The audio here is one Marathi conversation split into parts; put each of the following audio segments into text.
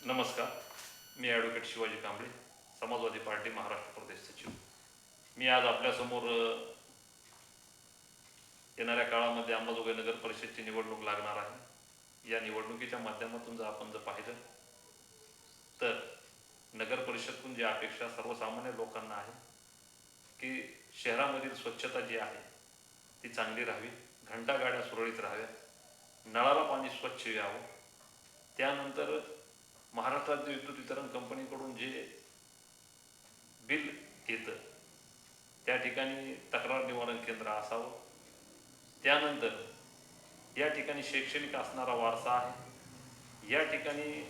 नमस्कार. मी ॲडव्होकेट शिवाजी कांबळे, समाजवादी पार्टी महाराष्ट्र प्रदेश सचिव. मी आज आपल्यासमोर येणाऱ्या काळामध्ये अंबाजोगाई नगर परिषदची निवडणूक लागणार आहे. या निवडणुकीच्या माध्यमातून आपण पाहिलं तर नगर परिषदतून जी अपेक्षा सर्वसामान्य लोकांना आहे की शहरामधील स्वच्छता जी आहे ती चांगली राहावी, घंटागाड्या सुरळीत राहाव्यात, नळाला पाणी स्वच्छ यावं. त्यानंतर महाराष्ट्र राज्य विद्युत वितरण कंपनीकडून जे बिल येतं त्या ठिकाणी तक्रार निवारण केंद्र असावं. त्यानंतर या ठिकाणी शैक्षणिक असणारा वारसा आहे. या ठिकाणी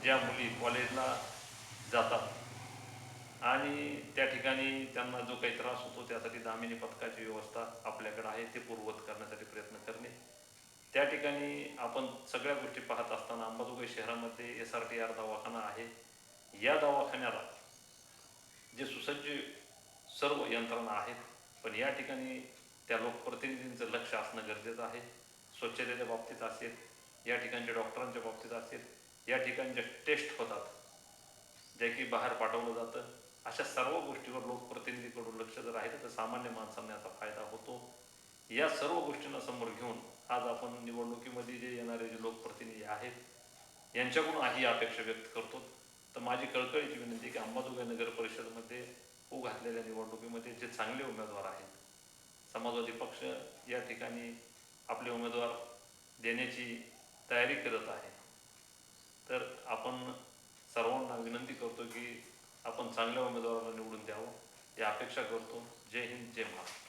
ज्या मुली कॉलेजला जातात आणि त्या ठिकाणी त्यांना जो काही त्रास होतो त्यासाठी दामिनी पथकाची व्यवस्था आपल्याकडे आहे, ते पूर्ववत करण्यासाठी प्रयत्न करणे. त्या ठिकाणी आपण सगळ्या गोष्टी पाहत असताना अंबाजोगाई शहरामध्ये SRTR दवाखाना आहे. या दवाखान्याला जे सुसज्ज सर्व यंत्रणा आहेत, पण या ठिकाणी त्या लोकप्रतिनिधींचं लक्ष असणं गरजेचं आहे. स्वच्छतेच्या बाबतीत असेल, या ठिकाणच्या डॉक्टरांच्या बाबतीत असेल, या ठिकाणच्या टेस्ट होतात ज्या की बाहेर पाठवलं जातं, अशा सर्व गोष्टीवर लोकप्रतिनिधीकडून लक्ष जर राहिलं तर सामान्य माणसांना याचा फायदा होतो. या सर्व गोष्टींना समोर घेऊन आज आपण निवडणुकीमध्ये जे येणारे जे लोकप्रतिनिधी आहेत यांच्याकडून ही अपेक्षा व्यक्त करतो. तर माझी कळकळीची विनंती की अंबाजोगाई नगर परिषदमध्ये होऊ घातलेल्या निवडणुकीमध्ये जे चांगले उमेदवार आहेत, समाजवादी पक्ष या ठिकाणी आपले उमेदवार देण्याची तयारी करत आहे. तर आपण सर्वांना विनंती करतो की आपण चांगल्या उमेदवाराला निवडून द्यावं, ही अपेक्षा करतो. जय हिंद, जय महाराष्ट्र.